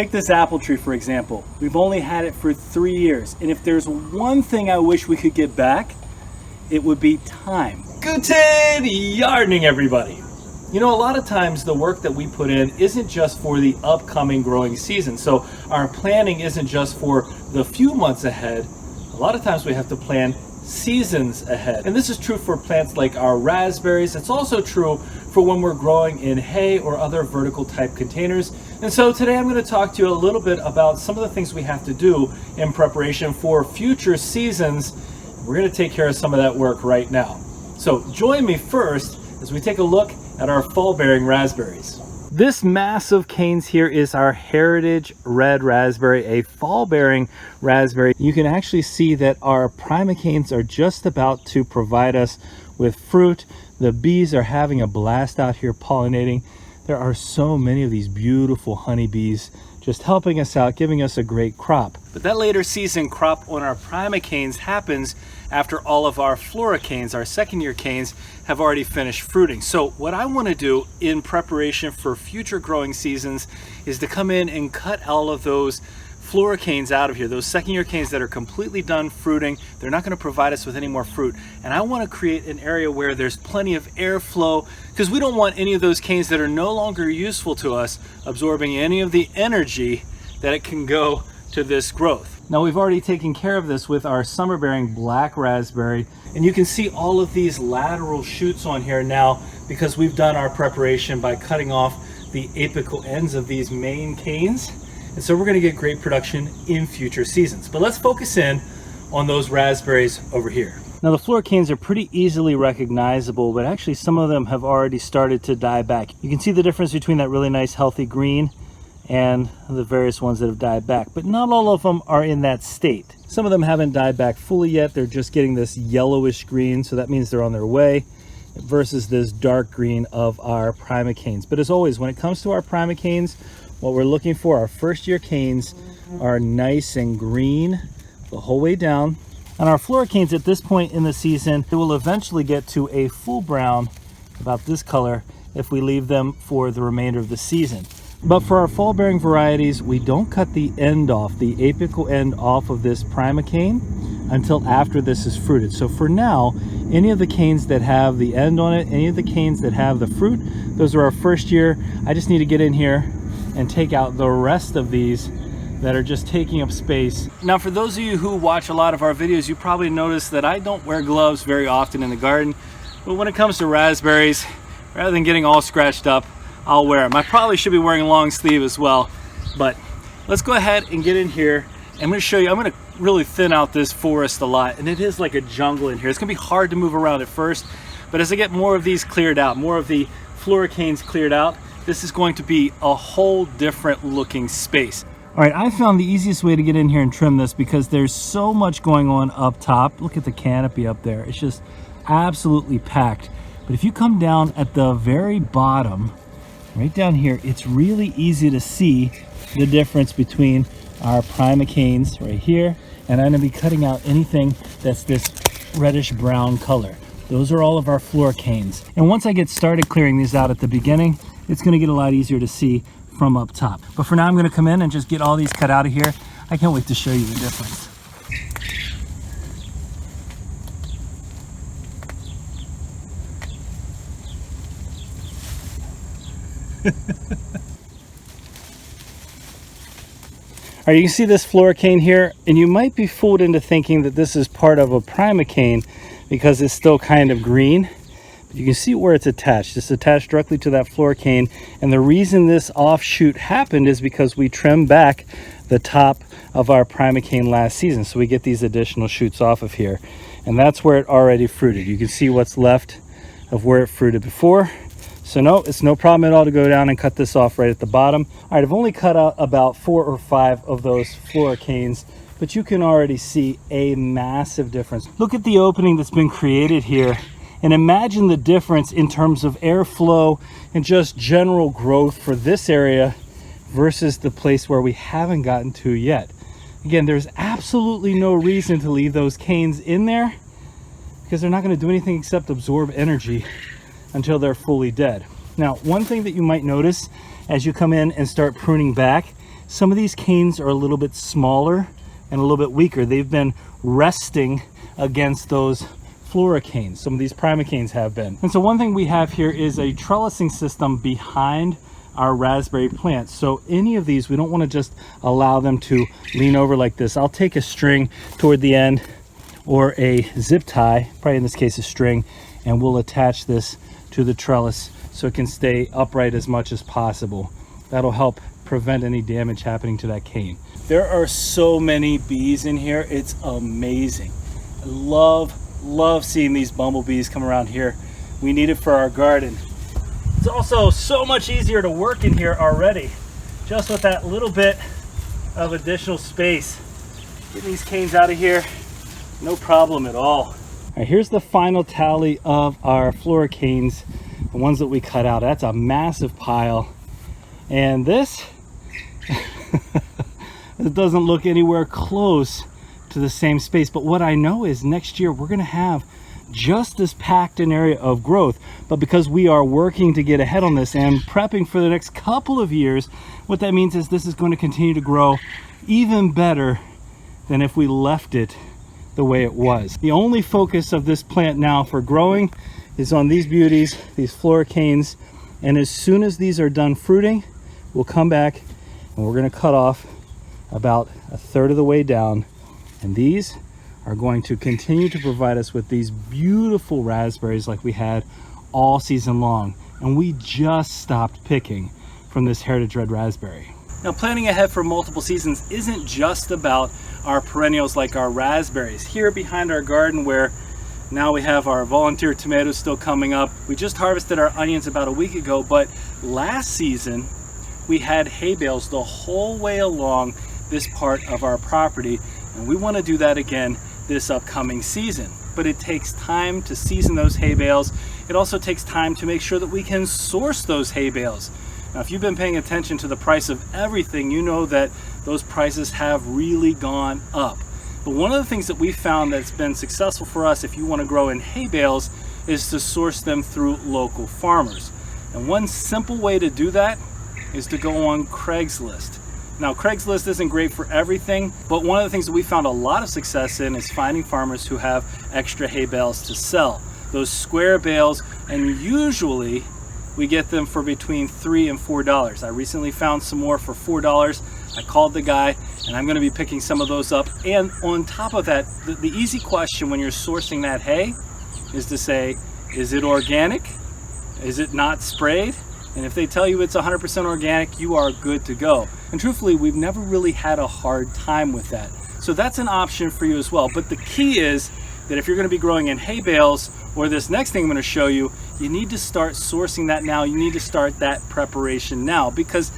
Take this apple tree for example. We've only had it for 3 years, and if there's one thing I wish we could get back, it would be time. Guten yardening, everybody. You know, a lot of times the work that we put in isn't just for the upcoming growing season. So our planning isn't just for the few months ahead. A lot of times we have to plan seasons ahead. And this is true for plants like our raspberries. It's also true for when we're growing in hay or other vertical type containers. And so today I'm going to talk to you a little bit about some of the things we have to do in preparation for future seasons. We're going to take care of some of that work right now. So join me first as we take a look at our fall bearing raspberries. This mass of canes here is our heritage red raspberry, a fall bearing raspberry. You can actually see that our primocanes are just about to provide us with fruit. The bees are having a blast out here pollinating. There are so many of these beautiful honeybees just helping us out, giving us a great crop. But that later season crop on our primocanes happens after all of our floricanes, our second year canes, have already finished fruiting. So what I want to do in preparation for future growing seasons is to come in and cut all of those floricanes out of here, those second year canes that are completely done fruiting. They're not going to provide us with any more fruit. And I want to create an area where there's plenty of airflow, because we don't want any of those canes that are no longer useful to us absorbing any of the energy that it can go to this growth. Now we've already taken care of this with our summer bearing black raspberry, and you can see all of these lateral shoots on here now because we've done our preparation by cutting off the apical ends of these main canes. And so we're going to get great production in future seasons. But let's focus in on those raspberries over here. Now the floricanes are pretty easily recognizable, but actually some of them have already started to die back. You can see the difference between that really nice healthy green and the various ones that have died back, but not all of them are in that state. Some of them haven't died back fully yet. They're just getting this yellowish green, so that means they're on their way, versus this dark green of our primocanes. But as always, when it comes to our primocanes, what we're looking for, our first year canes are nice and green the whole way down. And our floricanes at this point in the season, they will eventually get to a full brown, about this color, if we leave them for the remainder of the season. But for our fall bearing varieties, we don't cut the end off, the apical end off of this primocane until after this is fruited. So for now, any of the canes that have the end on it, any of the canes that have the fruit, those are our first year. I just need to get in here and take out the rest of these that are just taking up space. Now for those of you who watch a lot of our videos, you probably noticed that I don't wear gloves very often in the garden. But when it comes to raspberries, rather than getting all scratched up, I'll wear them. I probably should be wearing a long sleeve as well, but let's go ahead and get in here. I'm going to show you, I'm going to really thin out this forest a lot, and it is like a jungle in here. It's going to be hard to move around at first, but as I get more of these cleared out, more of the floricanes cleared out, this is going to be a whole different looking space. All right, I found the easiest way to get in here and trim this because there's so much going on up top. Look at the canopy up there. It's just absolutely packed. But if you come down at the very bottom, right down here, it's really easy to see the difference between our primocanes right here, and I'm going to be cutting out anything that's this reddish brown color. Those are all of our floricanes. And once I get started clearing these out at the beginning, it's going to get a lot easier to see from up top. But for now, I'm going to come in and just get all these cut out of here. I can't wait to show you the difference. All right, you can see this floricane here, and you might be fooled into thinking that this is part of a primocane because it's still kind of green. But you can see where it's attached. It's attached directly to that floricane, and the reason this offshoot happened is because we trimmed back the top of our primocane last season, so we get these additional shoots off of here, and that's where it already fruited. You can see what's left of where it fruited before. So no, it's no problem at all to go down and cut this off right at the bottom. All right, I've only cut out about 4 or 5 of those floricanes, but you can already see a massive difference. Look at the opening that's been created here, and imagine the difference in terms of airflow and just general growth for this area versus the place where we haven't gotten to yet. Again, there's absolutely no reason to leave those canes in there because they're not going to do anything except absorb energy until they're fully dead. Now, one thing that you might notice as you come in and start pruning back, some of these canes are a little bit smaller and a little bit weaker. They've been resting against those floricanes. Some of these primocanes have been. And so one thing we have here is a trellising system behind our raspberry plants. So any of these, we don't want to just allow them to lean over like this. I'll take a string toward the end or a zip tie, probably in this case a string, and we'll attach this to the trellis so it can stay upright as much as possible. That'll help prevent any damage happening to that cane. There are so many bees in here. It's amazing. I love seeing these bumblebees come around here. We need it for our garden. It's also so much easier to work in here already, just with that little bit of additional space. Getting these canes out of here, no problem at all. All right, here's the final tally of our floricanes, the ones that we cut out. That's a massive pile. And this, it doesn't look anywhere close to the same space. But what I know is next year we're gonna have just as packed an area of growth. But because we are working to get ahead on this and prepping for the next couple of years, what that means is this is going to continue to grow even better than if we left it the way it was. The only focus of this plant now for growing is on these beauties, these floricanes. And as soon as these are done fruiting, we'll come back and we're going to cut off about a third of the way down. And these are going to continue to provide us with these beautiful raspberries like we had all season long. And we just stopped picking from this heritage red raspberry. Now, planning ahead for multiple seasons isn't just about our perennials like our raspberries. Here behind our garden, where now we have our volunteer tomatoes still coming up. We just harvested our onions about a week ago, but last season we had hay bales the whole way along this part of our property, and we want to do that again this upcoming season. But it takes time to season those hay bales. It also takes time to make sure that we can source those hay bales. Now, if you've been paying attention to the price of everything, you know that those prices have really gone up. But one of the things that we found that's been successful for us, if you want to grow in hay bales, is to source them through local farmers. And one simple way to do that is to go on Craigslist. Now, Craigslist isn't great for everything, but one of the things that we found a lot of success in is finding farmers who have extra hay bales to sell. Those square bales, and usually we get them for between $3 and $4. I recently found some more for $4. I called the guy, and I'm going to be picking some of those up. And on top of that, the easy question when you're sourcing that hay is to say, is it organic? Is it not sprayed? And if they tell you it's 100% organic, you are good to go. And truthfully, we've never really had a hard time with that. So that's an option for you as well. But the key is that if you're going to be growing in hay bales, or this next thing I'm going to show you, you need to start sourcing that now. You need to start that preparation now, because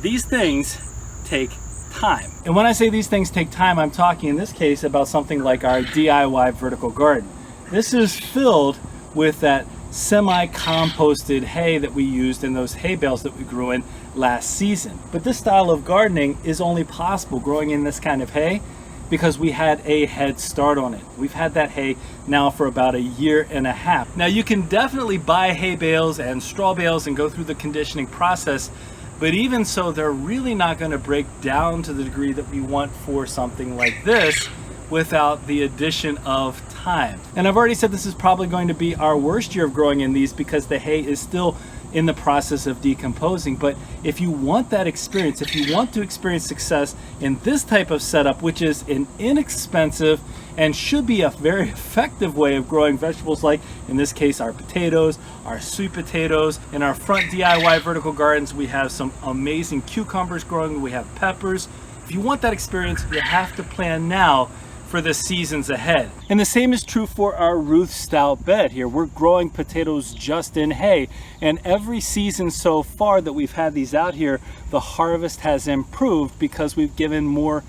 these things take time. And when I say these things take time, I'm talking in this case about something like our DIY vertical garden. This is filled with that semi-composted hay that we used in those hay bales that we grew in last season. But this style of gardening is only possible growing in this kind of hay because we had a head start on it. We've had that hay now for about a year and a half. Now, you can definitely buy hay bales and straw bales and go through the conditioning process, but even so, they're really not going to break down to the degree that we want for something like this without the addition of time. And I've already said this is probably going to be our worst year of growing in these because the hay is still in the process of decomposing. But if you want that experience, if you want to experience success in this type of setup, which is an inexpensive and should be a very effective way of growing vegetables, like in this case our potatoes, our sweet potatoes. In our front DIY vertical gardens, we have some amazing cucumbers growing, we have peppers. If you want that experience, you have to plan now for the seasons ahead. And the same is true for our Ruth Stout bed here. We're growing potatoes just in hay, and every season so far that we've had these out here, the harvest has improved because we've given more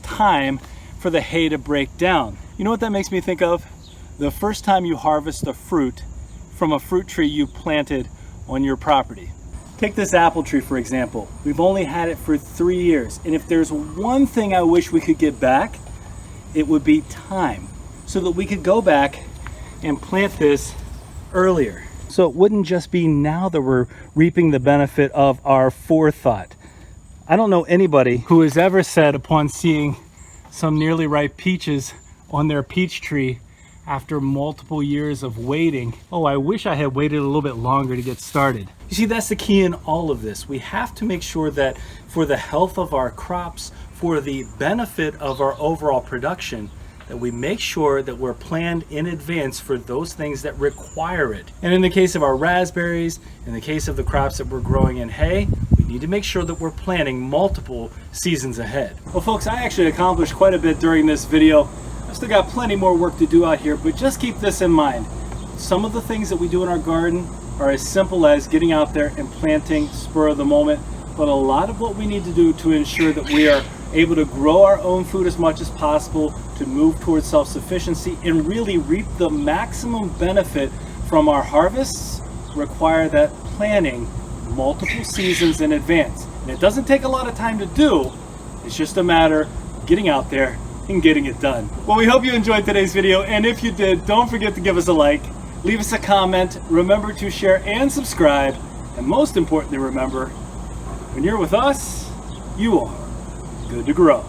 time for the hay to break down. You know what that makes me think of? The first time you harvest a fruit from a fruit tree you planted on your property. Take this apple tree, for example. We've only had it for 3 years, and if there's one thing I wish we could get back, it would be time, so that we could go back and plant this earlier. So it wouldn't just be now that we're reaping the benefit of our forethought, I don't know anybody who has ever said upon seeing some nearly ripe peaches on their peach tree after multiple years of waiting, oh, I wish I had waited a little bit longer to get started. You see, that's the key in all of this. We have to make sure that for the health of our crops, for the benefit of our overall production, that we make sure that we're planned in advance for those things that require it. And in the case of our raspberries, in the case of the crops that we're growing in hay, we need to make sure that we're planning multiple seasons ahead. Well, folks, I actually accomplished quite a bit during this video. I've still got plenty more work to do out here, but just keep this in mind. Some of the things that we do in our garden are as simple as getting out there and planting spur of the moment, but a lot of what we need to do to ensure that we are able to grow our own food as much as possible, to move towards self-sufficiency and really reap the maximum benefit from our harvests require that planning multiple seasons in advance. And it doesn't take a lot of time to do, it's just a matter of getting out there and getting it done. Well, we hope you enjoyed today's video, and if you did, don't forget to give us a like, leave us a comment, remember to share and subscribe, and most importantly, remember, when you're with us, you are good to grow.